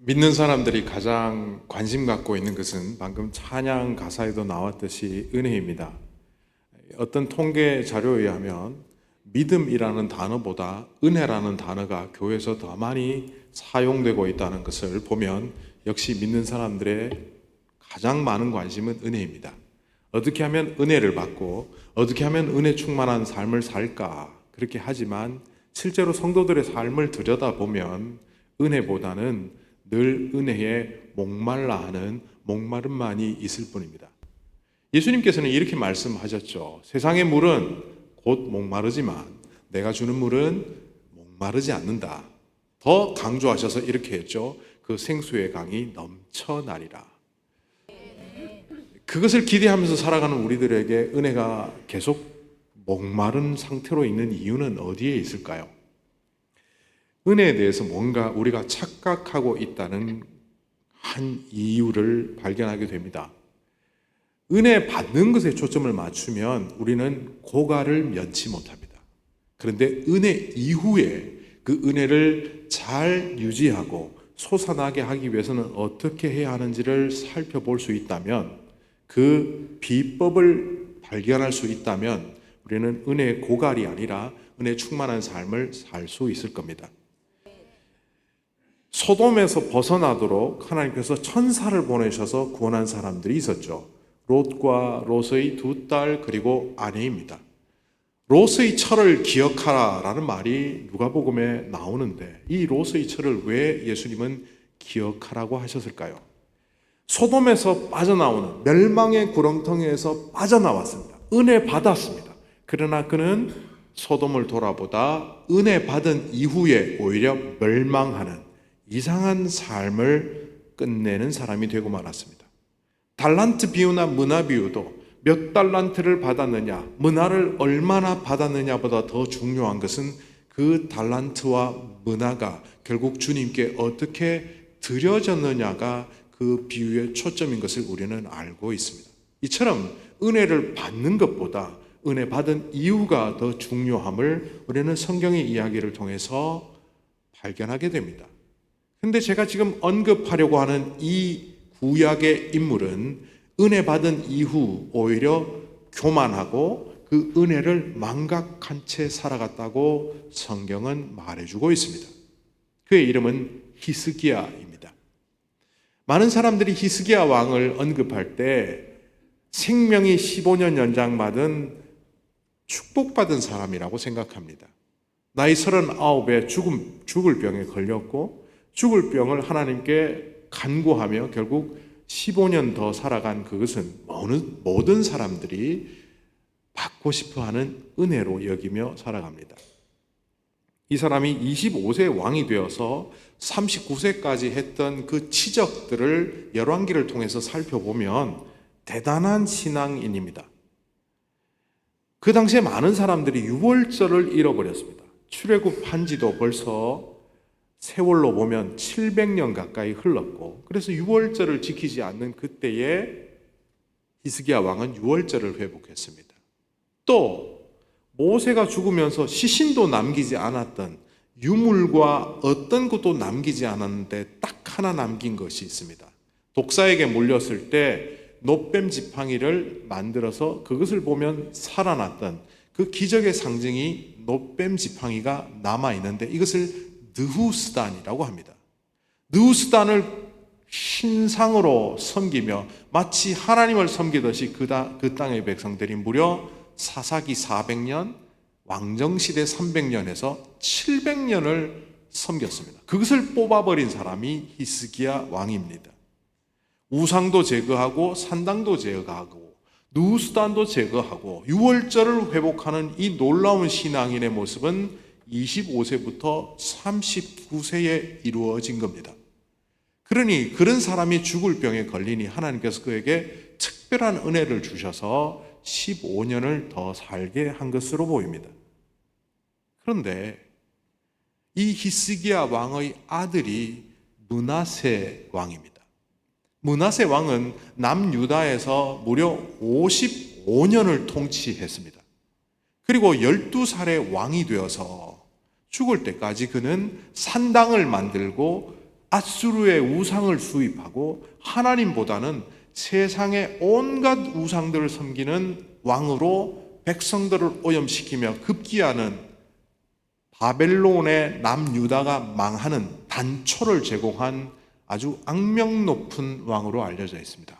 믿는 사람들이 가장 관심 갖고 있는 것은 방금 찬양 가사에도 나왔듯이 은혜입니다. 어떤 통계 자료에 의하면 믿음이라는 단어보다 은혜라는 단어가 교회에서 더 많이 사용되고 있다는 것을 보면 역시 믿는 사람들의 가장 많은 관심은 은혜입니다. 어떻게 하면 은혜를 받고 어떻게 하면 은혜 충만한 삶을 살까 그렇게 하지만 실제로 성도들의 삶을 들여다보면 은혜보다는 늘 은혜에 목말라 하는 목마름만이 있을 뿐입니다. 예수님께서는 이렇게 말씀하셨죠. 세상의 물은 곧 목마르지만 내가 주는 물은 목마르지 않는다. 더 강조하셔서 이렇게 했죠. 그 생수의 강이 넘쳐나리라. 그것을 기대하면서 살아가는 우리들에게 은혜가 계속 목마른 상태로 있는 이유는 어디에 있을까요? 은혜에 대해서 뭔가 우리가 착각하고 있다는 한 이유를 발견하게 됩니다. 은혜 받는 것에 초점을 맞추면 우리는 고갈을 면치 못합니다. 그런데 은혜 이후에 그 은혜를 잘 유지하고 솟아나게 하기 위해서는 어떻게 해야 하는지를 살펴볼 수 있다면, 그 비법을 발견할 수 있다면 우리는 은혜의 고갈이 아니라 은혜 충만한 삶을 살 수 있을 겁니다. 소돔에서 벗어나도록 하나님께서 천사를 보내셔서 구원한 사람들이 있었죠. 롯과 롯의 두 딸 그리고 아내입니다. 롯의 철을 기억하라 라는 말이 누가복음에 나오는데 이 롯의 철을 왜 예수님은 기억하라고 하셨을까요? 소돔에서 빠져나오는 멸망의 구렁텅이에서 빠져나왔습니다. 은혜 받았습니다. 그러나 그는 소돔을 돌아보다 은혜 받은 이후에 오히려 멸망하는 이상한 삶을 끝내는 사람이 되고 말았습니다. 달란트 비유나 문화 비유도 몇 달란트를 받았느냐, 문화를 얼마나 받았느냐보다 더 중요한 것은 그 달란트와 문화가 결국 주님께 어떻게 드려졌느냐가 그 비유의 초점인 것을 우리는 알고 있습니다. 이처럼 은혜를 받는 것보다 은혜 받은 이유가 더 중요함을 우리는 성경의 이야기를 통해서 발견하게 됩니다. 근데 제가 지금 언급하려고 하는 이 구약의 인물은 은혜 받은 이후 오히려 교만하고 그 은혜를 망각한 채 살아갔다고 성경은 말해주고 있습니다. 그의 이름은 히스기야입니다. 많은 사람들이 히스기야 왕을 언급할 때 생명이 15년 연장받은 축복받은 사람이라고 생각합니다. 나이 39에 죽을 병에 걸렸고 죽을 병을 하나님께 간구하며 결국 15년 더 살아간 그것은 모든 사람들이 받고 싶어하는 은혜로 여기며 살아갑니다. 이 사람이 25세 왕이 되어서 39세까지 했던 그 치적들을 열왕기를 통해서 살펴보면 대단한 신앙인입니다. 그 당시에 많은 사람들이 유월절을 잃어버렸습니다. 출애굽한 지도 벌써 세월로 보면 700년 가까이 흘렀고, 그래서 유월절을 지키지 않는 그때에 히스기야 왕은 유월절을 회복했습니다. 또 모세가 죽으면서 시신도 남기지 않았던 유물과 어떤 것도 남기지 않았는데 딱 하나 남긴 것이 있습니다. 독사에게 물렸을 때 놋뱀 지팡이를 만들어서 그것을 보면 살아났던 그 기적의 상징이 놋뱀 지팡이가 남아있는데 이것을 느후스단이라고 합니다. 느후스단을 신상으로 섬기며 마치 하나님을 섬기듯이 그 땅의 백성들이 무려 사사기 400년, 왕정시대 300년에서 700년을 섬겼습니다. 그것을 뽑아버린 사람이 히스기야 왕입니다. 우상도 제거하고 산당도 제거하고 느후스단도 제거하고 유월절을 회복하는 이 놀라운 신앙인의 모습은 25세부터 39세에 이루어진 겁니다. 그러니 그런 사람이 죽을 병에 걸리니 하나님께서 그에게 특별한 은혜를 주셔서 15년을 더 살게 한 것으로 보입니다. 그런데 이 히스기야 왕의 아들이 므낫세 왕입니다. 므낫세 왕은 남유다에서 무려 55년을 통치했습니다. 그리고 12살의 왕이 되어서 죽을 때까지 그는 산당을 만들고 앗수르의 우상을 수입하고 하나님보다는 세상의 온갖 우상들을 섬기는 왕으로 백성들을 오염시키며 급기야는 바벨론의 남유다가 망하는 단초를 제공한 아주 악명 높은 왕으로 알려져 있습니다.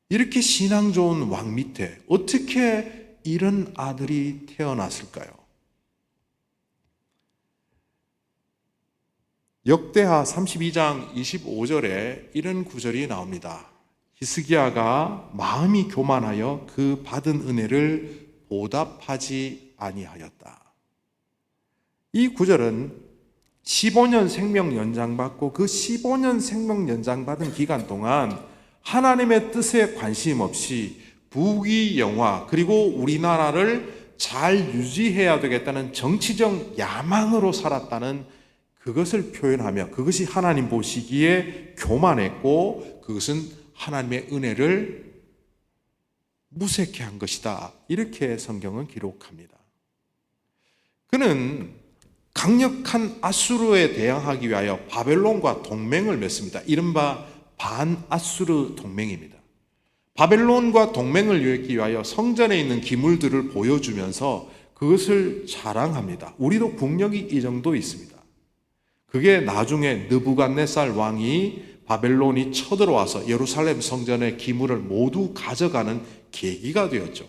이렇게 신앙 좋은 왕 밑에 어떻게 이런 아들이 태어났을까요? 역대하 32장 25절에 이런 구절이 나옵니다. 히스기야가 마음이 교만하여 그 받은 은혜를 보답하지 아니하였다. 이 구절은 15년 생명 연장받고 그 15년 생명 연장받은 기간 동안 하나님의 뜻에 관심 없이 부귀영화 그리고 우리나라를 잘 유지해야 되겠다는 정치적 야망으로 살았다는 그것을 표현하며 그것이 하나님 보시기에 교만했고 그것은 하나님의 은혜를 무색해 한 것이다. 이렇게 성경은 기록합니다. 그는 강력한 아수르에 대항하기 위하여 바벨론과 동맹을 맺습니다. 이른바 반아수르 동맹입니다. 바벨론과 동맹을 맺기 위하여 성전에 있는 기물들을 보여주면서 그것을 자랑합니다. 우리도 국력이 이 정도 있습니다. 그게 나중에 느부갓네살 왕이 바벨론이 쳐들어와서 예루살렘 성전의 기물을 모두 가져가는 계기가 되었죠.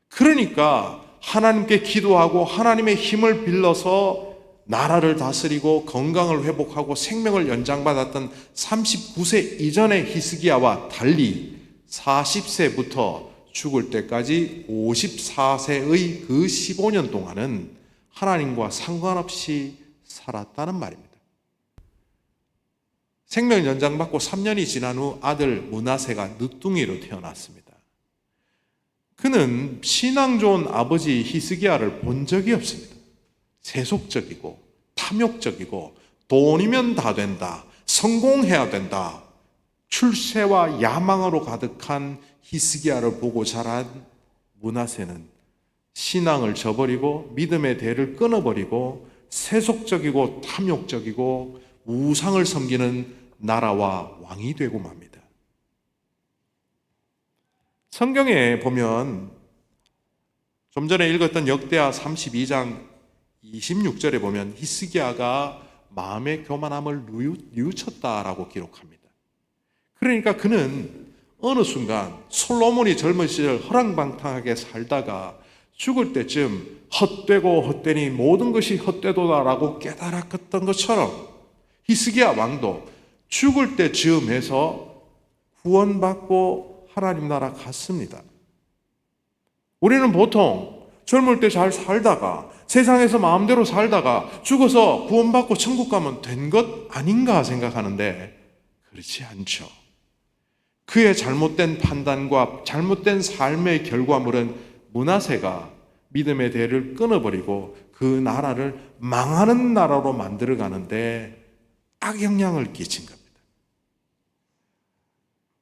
그러니까 하나님께 기도하고 하나님의 힘을 빌려서 나라를 다스리고 건강을 회복하고 생명을 연장받았던 39세 이전의 히스기야와 달리 40세부터 죽을 때까지 54세의 그 15년 동안은 하나님과 상관없이 살았다는 말입니다. 생명 연장받고 3년이 지난 후 아들 므낫세가 늦둥이로 태어났습니다. 그는 신앙 좋은 아버지 히스기야를 본 적이 없습니다. 세속적이고 탐욕적이고 돈이면 다 된다, 성공해야 된다, 출세와 야망으로 가득한 히스기야를 보고 자란 므낫세는 신앙을 저버리고 믿음의 대를 끊어버리고 세속적이고 탐욕적이고 우상을 섬기는 나라와 왕이 되고 맙니다. 성경에 보면 좀 전에 읽었던 역대하 32장 26절에 보면 히스기야가 마음의 교만함을 뉘우쳤다라고 기록합니다. 그러니까 그는 어느 순간 솔로몬이 젊은 시절 허랑방탕하게 살다가 죽을 때쯤 헛되고 헛되니 모든 것이 헛되도다라고 깨달았던 것처럼 히스기야 왕도 죽을 때 즈음해서 구원받고 하나님 나라 갔습니다. 우리는 보통 젊을 때 잘 살다가 세상에서 마음대로 살다가 죽어서 구원받고 천국 가면 된 것 아닌가 생각하는데 그렇지 않죠. 그의 잘못된 판단과 잘못된 삶의 결과물은 므낫세가 믿음의 대를 끊어버리고 그 나라를 망하는 나라로 만들어가는데 악영향을 끼친 겁니다.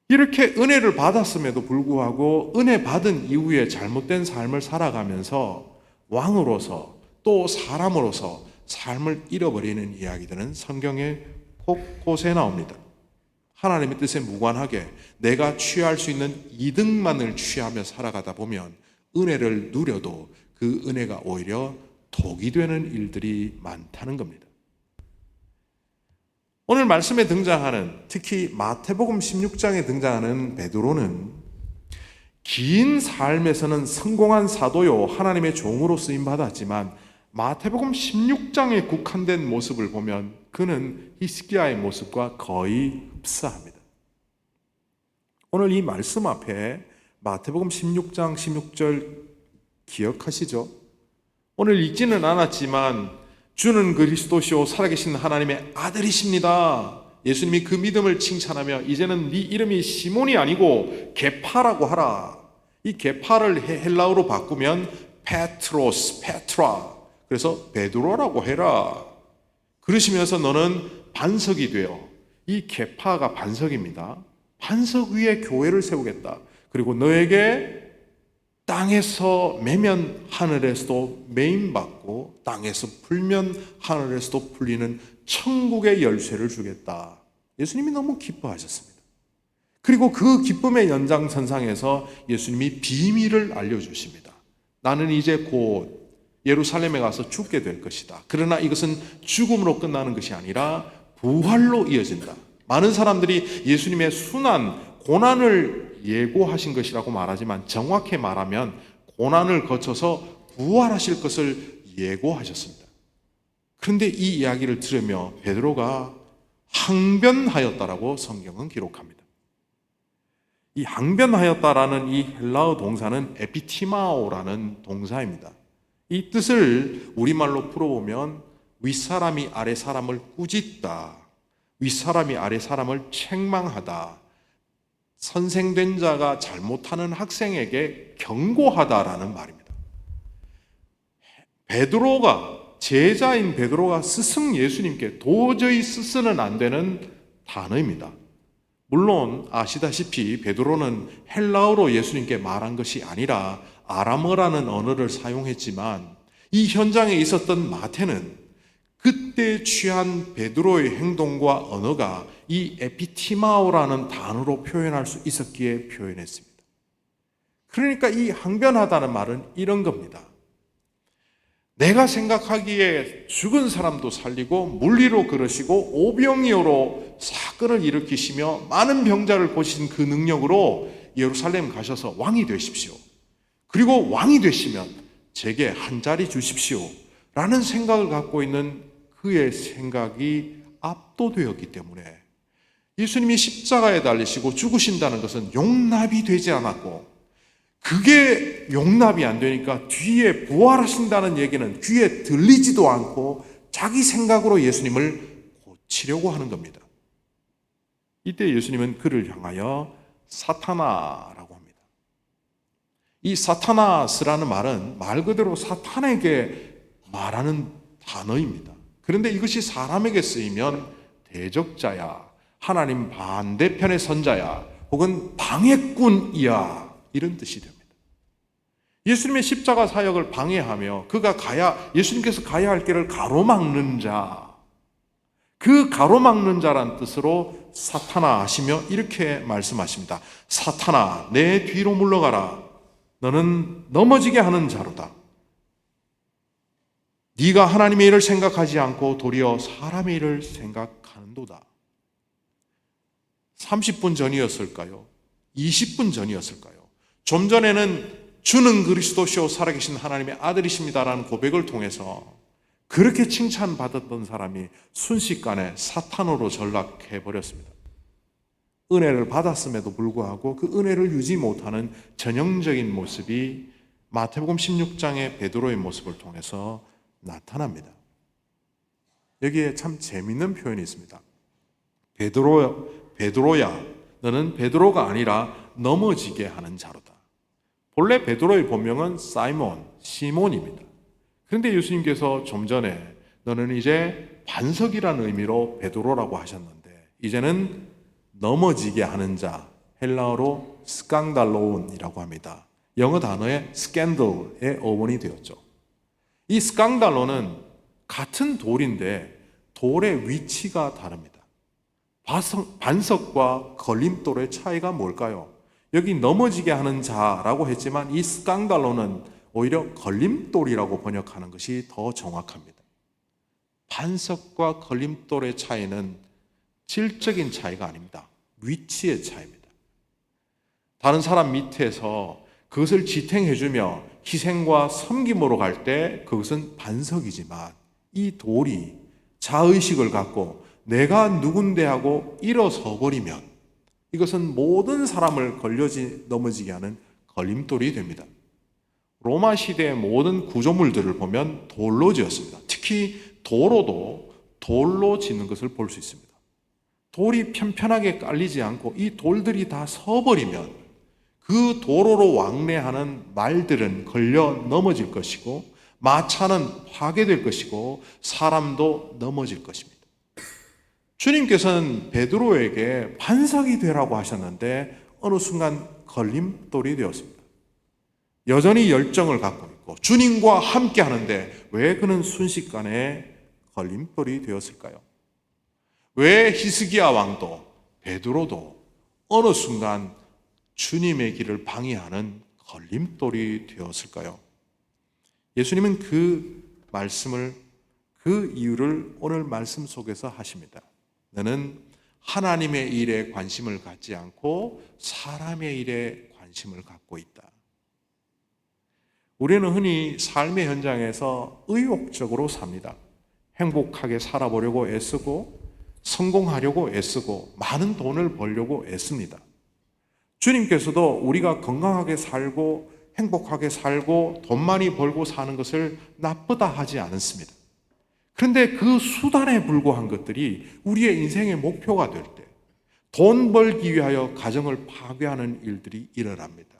이렇게 은혜를 받았음에도 불구하고 은혜 받은 이후에 잘못된 삶을 살아가면서 왕으로서 또 사람으로서 삶을 잃어버리는 이야기들은 성경에 곳곳에 나옵니다. 하나님의 뜻에 무관하게 내가 취할 수 있는 이득만을 취하며 살아가다 보면 은혜를 누려도 그 은혜가 오히려 독이 되는 일들이 많다는 겁니다. 오늘 말씀에 등장하는 특히 마태복음 16장에 등장하는 베드로는 긴 삶에서는 성공한 사도요 하나님의 종으로 쓰임받았지만 마태복음 16장에 국한된 모습을 보면 그는 히스기야의 모습과 거의 흡사합니다. 오늘 이 말씀 앞에 마태복음 16장 16절 기억하시죠? 오늘 읽지는 않았지만 주는 그리스도시요 살아계신 하나님의 아들이십니다. 예수님이 그 믿음을 칭찬하며 이제는 네 이름이 시몬이 아니고 게파라고 하라. 이 게파를 헬라어로 바꾸면 페트로스, 페트라. 그래서 베드로라고 해라. 그러시면서 너는 반석이 되어 이 게파가 반석입니다. 반석 위에 교회를 세우겠다. 그리고 너에게 땅에서 매면 하늘에서도 매임받고 땅에서 풀면 하늘에서도 풀리는 천국의 열쇠를 주겠다. 예수님이 너무 기뻐하셨습니다. 그리고 그 기쁨의 연장선상에서 예수님이 비밀을 알려주십니다. 나는 이제 곧 예루살렘에 가서 죽게 될 것이다. 그러나 이것은 죽음으로 끝나는 것이 아니라 부활로 이어진다. 많은 사람들이 예수님의 순환, 고난을 예고하신 것이라고 말하지만 정확히 말하면 고난을 거쳐서 부활하실 것을 예고하셨습니다. 그런데 이 이야기를 들으며 베드로가 항변하였다라고 성경은 기록합니다. 이 항변하였다라는 이 헬라어 동사는 에피티마오라는 동사입니다. 이 뜻을 우리말로 풀어보면 윗사람이 아랫사람을 꾸짖다, 윗사람이 아랫사람을 책망하다, 선생된 자가 잘못하는 학생에게 경고하다라는 말입니다. 제자인 베드로가 스승 예수님께 도저히 쓰서는 안 되는 단어입니다. 물론 아시다시피 베드로는 헬라어로 예수님께 말한 것이 아니라 아람어라는 언어를 사용했지만 이 현장에 있었던 마태는 그때 취한 베드로의 행동과 언어가 이 에피티마오라는 단어로 표현할 수 있었기에 표현했습니다. 그러니까 이 항변하다는 말은 이런 겁니다. 내가 생각하기에 죽은 사람도 살리고 물리로 그러시고 오병이어로 사건을 일으키시며 많은 병자를 고친 그 능력으로 예루살렘 가셔서 왕이 되십시오. 그리고 왕이 되시면 제게 한 자리 주십시오. 라는 생각을 갖고 있는 그의 생각이 압도되었기 때문에 예수님이 십자가에 달리시고 죽으신다는 것은 용납이 되지 않았고, 그게 용납이 안 되니까 뒤에 부활하신다는 얘기는 귀에 들리지도 않고 자기 생각으로 예수님을 고치려고 하는 겁니다. 이때 예수님은 그를 향하여 사타나라고 합니다. 이 사타나스라는 말은 말 그대로 사탄에게 말하는 단어입니다. 그런데 이것이 사람에게 쓰이면 대적자야, 하나님 반대편의 선자야, 혹은 방해꾼이야, 이런 뜻이 됩니다. 예수님의 십자가 사역을 방해하며 예수님께서 가야 할 길을 가로막는 자, 그 가로막는 자란 뜻으로 사타나 하시며 이렇게 말씀하십니다. 사타나, 내 뒤로 물러가라. 너는 넘어지게 하는 자로다. 네가 하나님의 일을 생각하지 않고 도리어 사람의 일을 생각하는도다. 30분 전이었을까요? 20분 전이었을까요? 좀 전에는 주는 그리스도시요 살아계신 하나님의 아들이십니다라는 고백을 통해서 그렇게 칭찬받았던 사람이 순식간에 사탄으로 전락해버렸습니다. 은혜를 받았음에도 불구하고 그 은혜를 유지 못하는 전형적인 모습이 마태복음 16장의 베드로의 모습을 통해서 나타납니다. 여기에 참 재미있는 표현이 있습니다. 베드로야, 너는 베드로가 아니라 넘어지게 하는 자로다. 본래 베드로의 본명은 시몬입니다. 그런데 예수님께서 좀 전에 너는 이제 반석이라는 의미로 베드로라고 하셨는데 이제는 넘어지게 하는 자, 헬라어로 스강달로운이라고 합니다. 영어 단어의 스캔들의 어원이 되었죠. 이 스강달로는 같은 돌인데 돌의 위치가 다릅니다. 반석과 걸림돌의 차이가 뭘까요? 여기 넘어지게 하는 자라고 했지만 이 스강달로는 오히려 걸림돌이라고 번역하는 것이 더 정확합니다. 반석과 걸림돌의 차이는 질적인 차이가 아닙니다. 위치의 차이입니다. 다른 사람 밑에서 그것을 지탱해주며 희생과 섬김으로 갈 때 그것은 반석이지만 이 돌이 자의식을 갖고 내가 누군데 하고 일어서 버리면 이것은 모든 사람을 넘어지게 하는 걸림돌이 됩니다. 로마 시대의 모든 구조물들을 보면 돌로 지었습니다. 특히 도로도 돌로 짓는 것을 볼 수 있습니다. 돌이 편편하게 깔리지 않고 이 돌들이 다 서버리면 그 도로로 왕래하는 말들은 걸려 넘어질 것이고 마차는 파괴될 것이고 사람도 넘어질 것입니다. 주님께서는 베드로에게 반석이 되라고 하셨는데 어느 순간 걸림돌이 되었습니다. 여전히 열정을 갖고 있고 주님과 함께 하는데 왜 그는 순식간에 걸림돌이 되었을까요? 왜 히스기야 왕도 베드로도 어느 순간 주님의 길을 방해하는 걸림돌이 되었을까요? 예수님은 그 말씀을, 그 이유를 오늘 말씀 속에서 하십니다. 너는 하나님의 일에 관심을 갖지 않고 사람의 일에 관심을 갖고 있다. 우리는 흔히 삶의 현장에서 의욕적으로 삽니다. 행복하게 살아보려고 애쓰고 성공하려고 애쓰고 많은 돈을 벌려고 애씁니다. 주님께서도 우리가 건강하게 살고 행복하게 살고 돈 많이 벌고 사는 것을 나쁘다 하지 않습니다. 그런데 그 수단에 불과한 것들이 우리의 인생의 목표가 될 때 돈 벌기 위하여 가정을 파괴하는 일들이 일어납니다.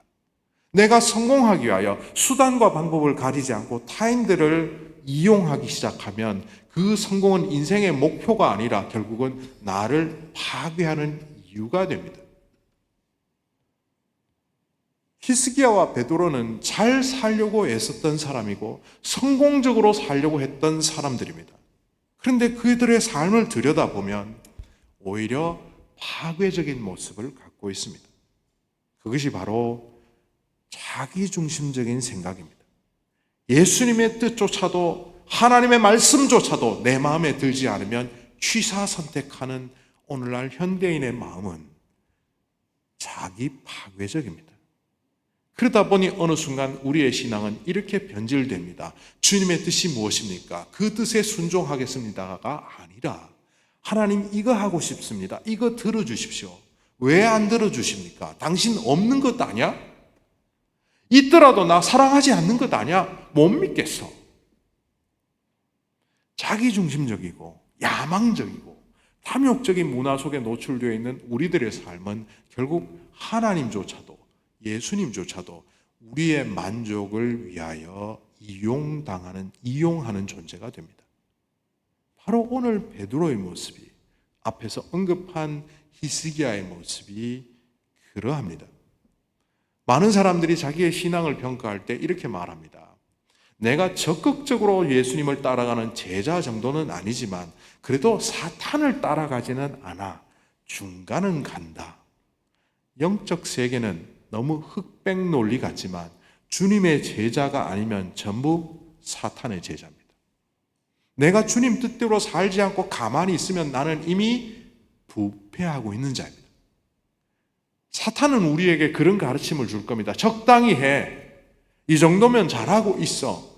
내가 성공하기 위하여 수단과 방법을 가리지 않고 타인들을 이용하기 시작하면 그 성공은 인생의 목표가 아니라 결국은 나를 파괴하는 이유가 됩니다. 히스기야와 베드로는 잘 살려고 애썼던 사람이고 성공적으로 살려고 했던 사람들입니다. 그런데 그들의 삶을 들여다보면 오히려 파괴적인 모습을 갖고 있습니다. 그것이 바로 자기중심적인 생각입니다. 예수님의 뜻조차도 하나님의 말씀조차도 내 마음에 들지 않으면 취사 선택하는 오늘날 현대인의 마음은 자기 파괴적입니다. 그러다 보니 어느 순간 우리의 신앙은 이렇게 변질됩니다. 주님의 뜻이 무엇입니까? 그 뜻에 순종하겠습니다가 아니라 하나님 이거 하고 싶습니다. 이거 들어주십시오. 왜 안 들어주십니까? 당신 없는 것 아니야? 있더라도 나 사랑하지 않는 것 아니야? 못 믿겠어. 자기중심적이고 야망적이고 탐욕적인 문화 속에 노출되어 있는 우리들의 삶은 결국 하나님조차도 예수님조차도 우리의 만족을 위하여 이용하는 존재가 됩니다. 바로 오늘 베드로의 모습이 앞에서 언급한 히스기야의 모습이 그러합니다. 많은 사람들이 자기의 신앙을 평가할 때 이렇게 말합니다. 내가 적극적으로 예수님을 따라가는 제자 정도는 아니지만 그래도 사탄을 따라가지는 않아. 중간은 간다. 영적 세계는 너무 흑백 논리 같지만 주님의 제자가 아니면 전부 사탄의 제자입니다. 내가 주님 뜻대로 살지 않고 가만히 있으면 나는 이미 부패하고 있는 자입니다. 사탄은 우리에게 그런 가르침을 줄 겁니다. 적당히 해. 이 정도면 잘하고 있어.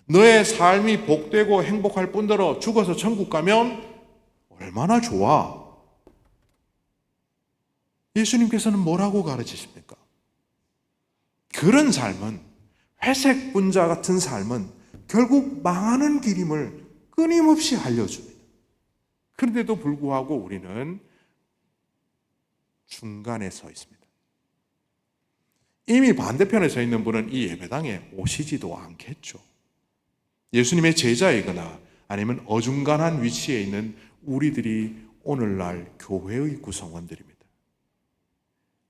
너의 삶이 복되고 행복할 뿐더러 죽어서 천국 가면 얼마나 좋아. 예수님께서는 뭐라고 가르치십니까? 그런 삶은, 회색 분자 같은 삶은 결국 망하는 길임을 끊임없이 알려줍니다. 그런데도 불구하고 우리는 중간에 서 있습니다. 이미 반대편에 서 있는 분은 이 예배당에 오시지도 않겠죠. 예수님의 제자이거나 아니면 어중간한 위치에 있는 우리들이 오늘날 교회의 구성원들입니다.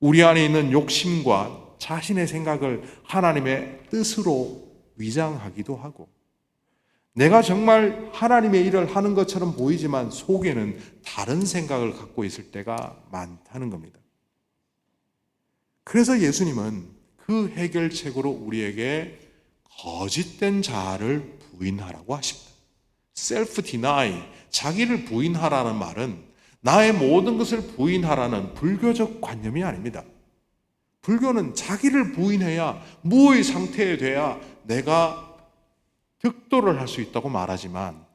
우리 안에 있는 욕심과 자신의 생각을 하나님의 뜻으로 위장하기도 하고 내가 정말 하나님의 일을 하는 것처럼 보이지만 속에는 다른 생각을 갖고 있을 때가 많다는 겁니다. 그래서 예수님은 그 해결책으로 우리에게 거짓된 자아를 부인하라고 하십니다. 셀프 디나이, 자기를 부인하라는 말은 나의 모든 것을 부인하라는 불교적 관념이 아닙니다. 불교는 자기를 부인해야 무의 상태에 돼야 내가 득도를 할 수 있다고 말하지만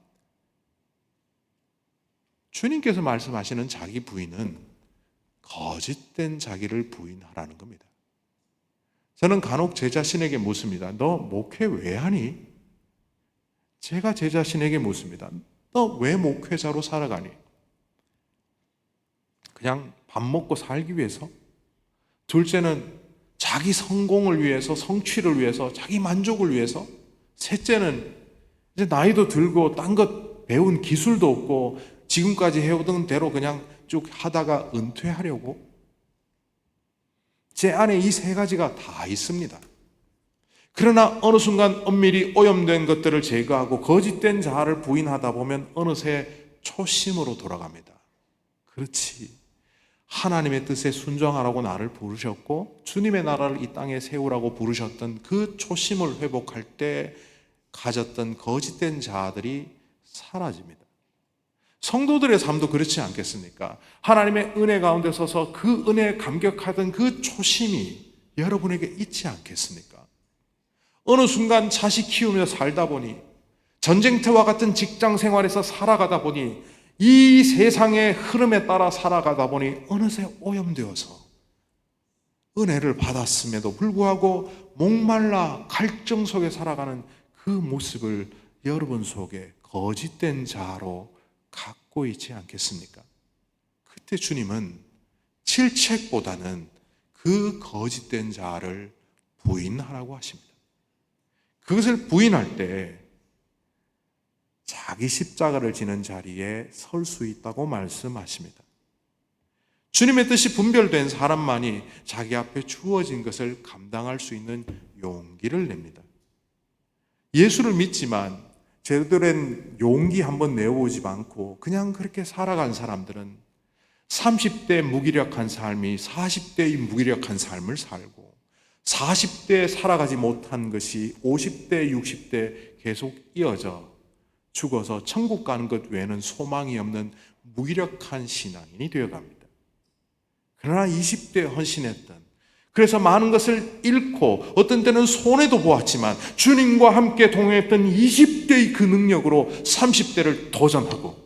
주님께서 말씀하시는 자기 부인은 거짓된 자기를 부인하라는 겁니다. 저는 간혹 제 자신에게 묻습니다. 너 목회 왜 하니? 제가 제 자신에게 묻습니다. 너 왜 목회자로 살아가니? 그냥 밥 먹고 살기 위해서? 둘째는 자기 성공을 위해서, 성취를 위해서, 자기 만족을 위해서? 셋째는 이제 나이도 들고 딴 것 배운 기술도 없고 지금까지 해오던 대로 그냥 쭉 하다가 은퇴하려고? 제 안에 이 세 가지가 다 있습니다. 그러나 어느 순간 엄밀히 오염된 것들을 제거하고 거짓된 자아를 부인하다 보면 어느새 초심으로 돌아갑니다. 그렇지. 하나님의 뜻에 순종하라고 나를 부르셨고 주님의 나라를 이 땅에 세우라고 부르셨던 그 초심을 회복할 때 가졌던 거짓된 자아들이 사라집니다. 성도들의 삶도 그렇지 않겠습니까? 하나님의 은혜 가운데 서서 그 은혜에 감격하던 그 초심이 여러분에게 있지 않겠습니까? 어느 순간 자식 키우며 살다 보니, 전쟁터와 같은 직장 생활에서 살아가다 보니, 이 세상의 흐름에 따라 살아가다 보니 어느새 오염되어서 은혜를 받았음에도 불구하고 목말라 갈증 속에 살아가는 그 모습을 여러분 속에 거짓된 자로 갖고 있지 않겠습니까? 그때 주님은 질책보다는 그 거짓된 자를 부인하라고 하십니다. 그것을 부인할 때 자기 십자가를 지는 자리에 설 수 있다고 말씀하십니다. 주님의 뜻이 분별된 사람만이 자기 앞에 주어진 것을 감당할 수 있는 용기를 냅니다. 예수를 믿지만 제대로 된 용기 한번 내어보지 않고 그냥 그렇게 살아간 사람들은 30대 무기력한 삶이 40대의 무기력한 삶을 살고, 40대에 살아가지 못한 것이 50대, 60대 계속 이어져 죽어서 천국 가는 것 외에는 소망이 없는 무기력한 신앙인이 되어갑니다. 그러나 20대에 헌신했던, 그래서 많은 것을 잃고 어떤 때는 손해도 보았지만 주님과 함께 동행했던 20대의 그 능력으로 30대를 도전하고,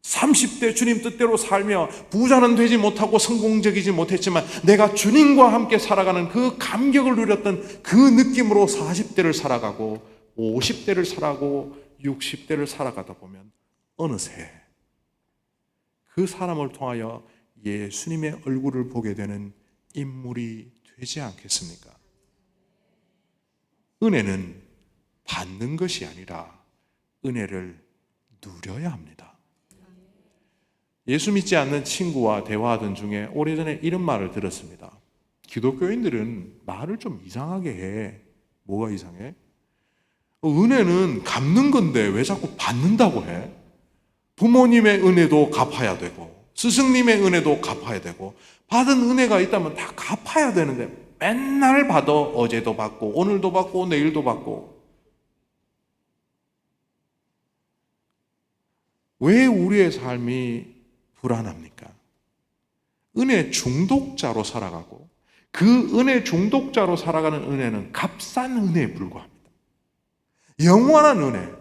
30대 주님 뜻대로 살며 부자는 되지 못하고 성공적이지 못했지만 내가 주님과 함께 살아가는 그 감격을 누렸던 그 느낌으로 40대를 살아가고 50대를 살아가고 60대를 살아가다 보면 어느새 그 사람을 통하여 예수님의 얼굴을 보게 되는 인물이 되지 않겠습니까? 은혜는 받는 것이 아니라 은혜를 누려야 합니다. 예수 믿지 않는 친구와 대화하던 중에 오래전에 이런 말을 들었습니다. 기독교인들은 말을 좀 이상하게 해. 뭐가 이상해? 은혜는 갚는 건데 왜 자꾸 받는다고 해? 부모님의 은혜도 갚아야 되고 스승님의 은혜도 갚아야 되고 받은 은혜가 있다면 다 갚아야 되는데 맨날 받아. 어제도 받고 오늘도 받고 내일도 받고. 왜 우리의 삶이 불안합니까? 은혜 중독자로 살아가고 그 은혜 중독자로 살아가는 은혜는 값싼 은혜에 불과합니다. 영원한 은혜,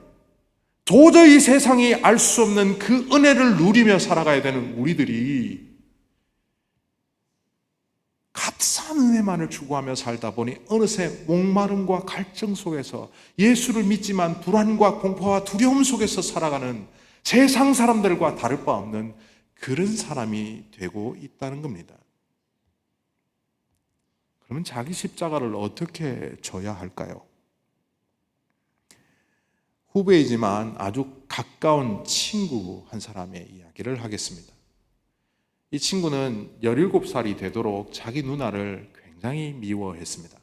도저히 세상이 알 수 없는 그 은혜를 누리며 살아가야 되는 우리들이 값싼 은혜만을 추구하며 살다 보니 어느새 목마름과 갈증 속에서 예수를 믿지만 불안과 공포와 두려움 속에서 살아가는 세상 사람들과 다를 바 없는 그런 사람이 되고 있다는 겁니다. 그러면 자기 십자가를 어떻게 져야 할까요? 후배이지만 아주 가까운 친구 한 사람의 이야기를 하겠습니다. 이 친구는 17살이 되도록 자기 누나를 굉장히 미워했습니다.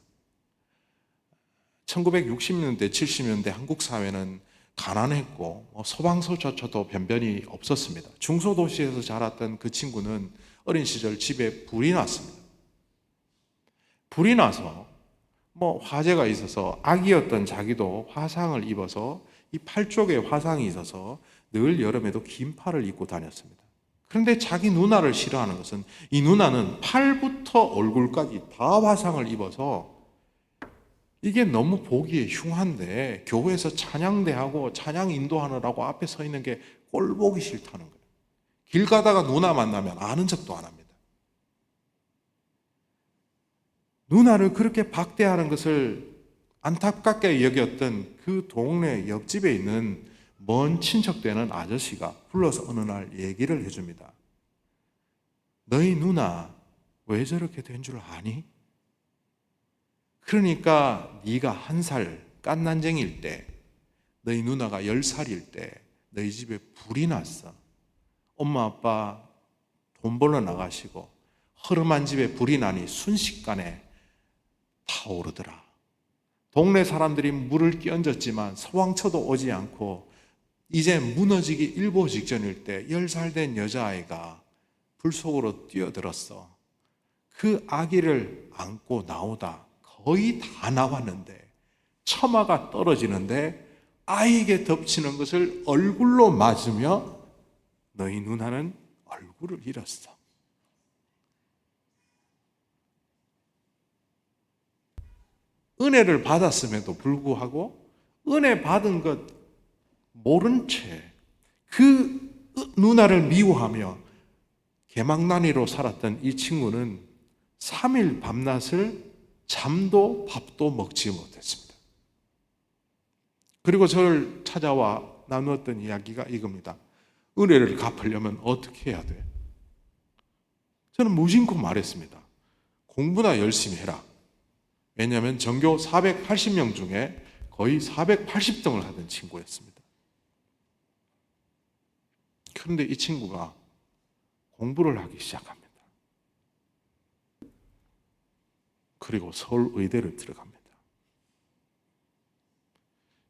1960년대, 70년대 한국 사회는 가난했고 소방서조차도 변변히 없었습니다. 중소도시에서 자랐던 그 친구는 어린 시절 집에 불이 났습니다. 불이 나서 화재가 있어서 아기였던 자기도 화상을 입어서 이 팔 쪽에 화상이 있어서 늘 여름에도 긴 팔을 입고 다녔습니다. 그런데 자기 누나를 싫어하는 것은 이 누나는 팔부터 얼굴까지 다 화상을 입어서 이게 너무 보기에 흉한데 교회에서 찬양대하고 찬양 인도하느라고 앞에 서 있는 게 꼴보기 싫다는 거예요. 길 가다가 누나 만나면 아는 척도 안 합니다. 누나를 그렇게 박대하는 것을 안타깝게 여겼던 그 동네 옆집에 있는 먼 친척 되는 아저씨가 불러서 어느 날 얘기를 해줍니다. 너희 누나 왜 저렇게 된 줄 아니? 그러니까 네가 1살 깐난쟁이일 때, 너희 누나가 10살일 때 너희 집에 불이 났어. 엄마 아빠 돈 벌러 나가시고 허름한 집에 불이 나니 순식간에 타오르더라. 동네 사람들이 물을 끼얹었지만 소방차도 오지 않고 이제 무너지기 일보 직전일 때 10살 된 여자아이가 불 속으로 뛰어들었어. 그 아기를 안고 나오다 거의 다 나왔는데 처마가 떨어지는데 아이에게 덮치는 것을 얼굴로 맞으며 너희 누나는 얼굴을 잃었어. 은혜를 받았음에도 불구하고 은혜 받은 것 모른 채 그 누나를 미워하며 개망난이로 살았던 이 친구는 3일 밤낮을 잠도 밥도 먹지 못했습니다. 그리고 저를 찾아와 나누었던 이야기가 이겁니다. 은혜를 갚으려면 어떻게 해야 돼? 저는 무심코 말했습니다. 공부나 열심히 해라. 왜냐하면 전교 480명 중에 거의 480등을 하던 친구였습니다. 그런데 이 친구가 공부를 하기 시작합니다. 그리고 서울의대를 들어갑니다.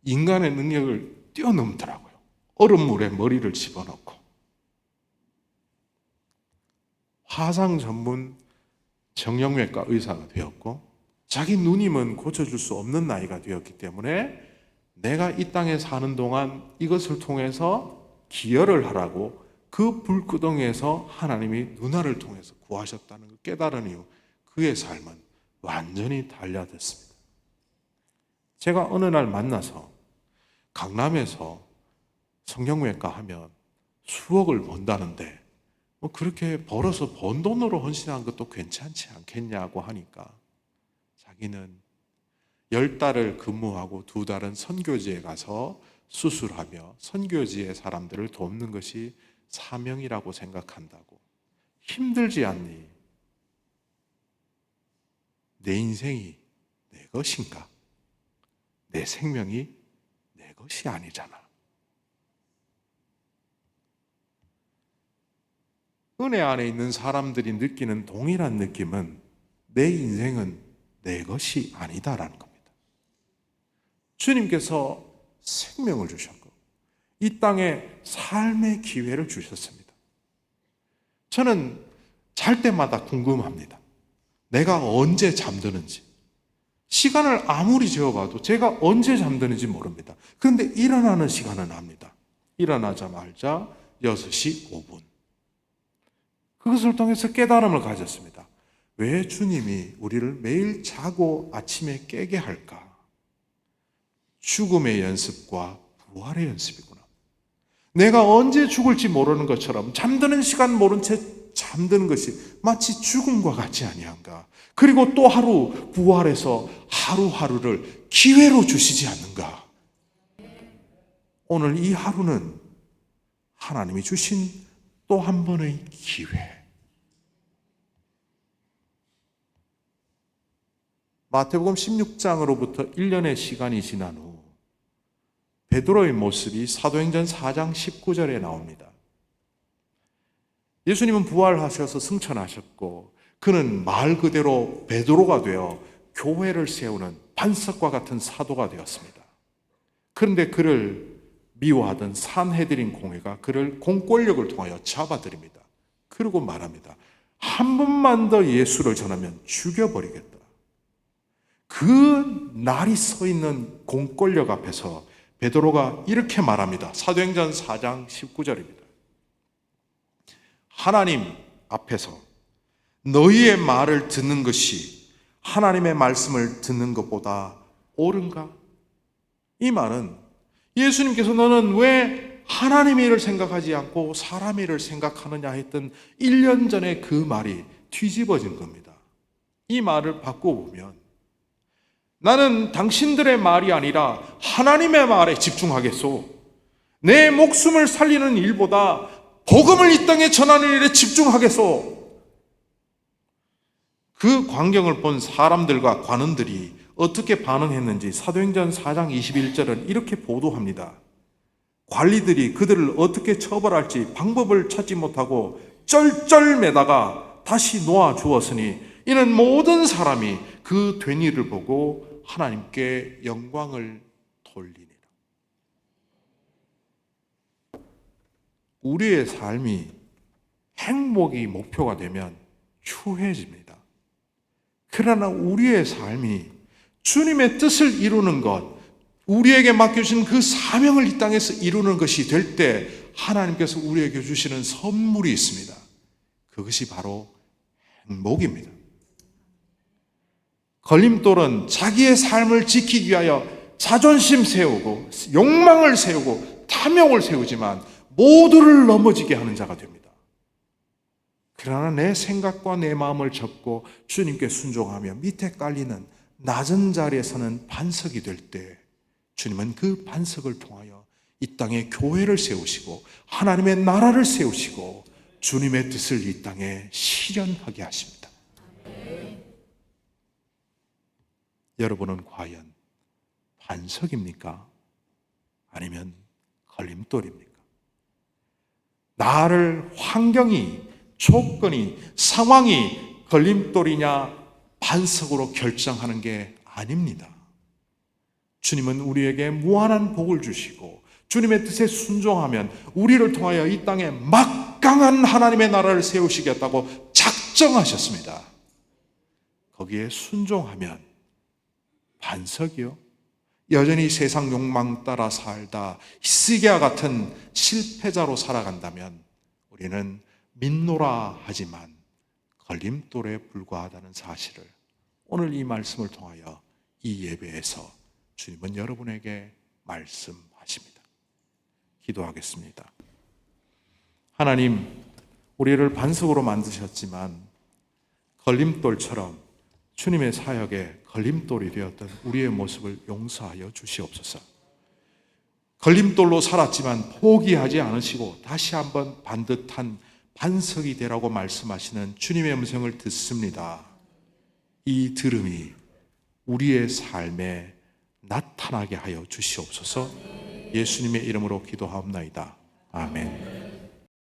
인간의 능력을 뛰어넘더라고요. 얼음물에 머리를 집어넣고 화상 전문 정형외과 의사가 되었고 자기 누님은 고쳐줄 수 없는 나이가 되었기 때문에 내가 이 땅에 사는 동안 이것을 통해서 기여를 하라고 그 불구덩이에서 하나님이 누나를 통해서 구하셨다는 걸 깨달은 이후 그의 삶은 완전히 달라졌습니다. 제가 어느 날 만나서 강남에서 성형외과 하면 수억을 번다는데 뭐 그렇게 벌어서 번 돈으로 헌신한 것도 괜찮지 않겠냐고 하니까 자기는 10달을 근무하고 2달은 선교지에 가서 수술하며 선교지의 사람들을 돕는 것이 사명이라고 생각한다고. 힘들지 않니? 내 인생이 내 것인가? 내 생명이 내 것이 아니잖아. 은혜 안에 있는 사람들이 느끼는 동일한 느낌은 내 인생은 내 것이 아니다라는 겁니다. 주님께서 생명을 주셨고 이 땅에 삶의 기회를 주셨습니다. 저는 잘 때마다 궁금합니다. 내가 언제 잠드는지. 시간을 아무리 재어봐도 제가 언제 잠드는지 모릅니다. 그런데 일어나는 시간은 압니다. 일어나자마자 6시 5분. 그것을 통해서 깨달음을 가졌습니다. 왜 주님이 우리를 매일 자고 아침에 깨게 할까? 죽음의 연습과 부활의 연습이구나. 내가 언제 죽을지 모르는 것처럼 잠드는 시간 모른 채 잠드는 것이 마치 죽음과 같지 아니한가? 그리고 또 하루 부활해서 하루하루를 기회로 주시지 않는가? 오늘 이 하루는 하나님이 주신 또 한 번의 기회. 마태복음 16장으로부터 1년의 시간이 지난 후 베드로의 모습이 사도행전 4장 19절에 나옵니다. 예수님은 부활하셔서 승천하셨고 그는 말 그대로 베드로가 되어 교회를 세우는 반석과 같은 사도가 되었습니다. 그런데 그를 미워하던 산헤드린 공회가 그를 공권력을 통하여 잡아들입니다. 그리고 말합니다. 한 번만 더 예수를 전하면 죽여버리겠다. 그 날이 서 있는 공권력 앞에서 베드로가 이렇게 말합니다. 사도행전 4장 19절입니다. 하나님 앞에서 너희의 말을 듣는 것이 하나님의 말씀을 듣는 것보다 옳은가? 이 말은 예수님께서 너는 왜 하나님의 일을 생각하지 않고 사람의 일을 생각하느냐 했던 1년 전에 그 말이 뒤집어진 겁니다. 이 말을 바꿔보면 나는 당신들의 말이 아니라 하나님의 말에 집중하겠소. 내 목숨을 살리는 일보다 복음을 이 땅에 전하는 일에 집중하겠소. 그 광경을 본 사람들과 관원들이 어떻게 반응했는지 사도행전 4장 21절은 이렇게 보도합니다. 관리들이 그들을 어떻게 처벌할지 방법을 찾지 못하고 쩔쩔매다가 다시 놓아주었으니 이는 모든 사람이 그 된 일을 보고 하나님께 영광을 돌리니라. 우리의 삶이 행복이 목표가 되면 추해집니다. 그러나 우리의 삶이 주님의 뜻을 이루는 것, 우리에게 맡겨주신 그 사명을 이 땅에서 이루는 것이 될 때 하나님께서 우리에게 주시는 선물이 있습니다. 그것이 바로 행복입니다. 걸림돌은 자기의 삶을 지키기 위하여 자존심 세우고 욕망을 세우고 탐욕을 세우지만 모두를 넘어지게 하는 자가 됩니다. 그러나 내 생각과 내 마음을 접고 주님께 순종하며 밑에 깔리는 낮은 자리에서는 반석이 될 때 주님은 그 반석을 통하여 이 땅에 교회를 세우시고 하나님의 나라를 세우시고 주님의 뜻을 이 땅에 실현하게 하십니다. 여러분은 과연 반석입니까? 아니면 걸림돌입니까? 나를 환경이, 조건이, 상황이 걸림돌이냐 반석으로 결정하는 게 아닙니다. 주님은 우리에게 무한한 복을 주시고 주님의 뜻에 순종하면 우리를 통하여 이 땅에 막강한 하나님의 나라를 세우시겠다고 작정하셨습니다. 거기에 순종하면 반석이요, 여전히 세상 욕망 따라 살다 히스기야 같은 실패자로 살아간다면 우리는 믿노라 하지만 걸림돌에 불과하다는 사실을 오늘 이 말씀을 통하여 이 예배에서 주님은 여러분에게 말씀하십니다. 기도하겠습니다. 하나님, 우리를 반석으로 만드셨지만 걸림돌처럼 주님의 사역에 걸림돌이 되었던 우리의 모습을 용서하여 주시옵소서. 걸림돌로 살았지만 포기하지 않으시고 다시 한번 반듯한 반석이 되라고 말씀하시는 주님의 음성을 듣습니다. 이 들음이 우리의 삶에 나타나게 하여 주시옵소서. 예수님의 이름으로 기도하옵나이다. 아멘.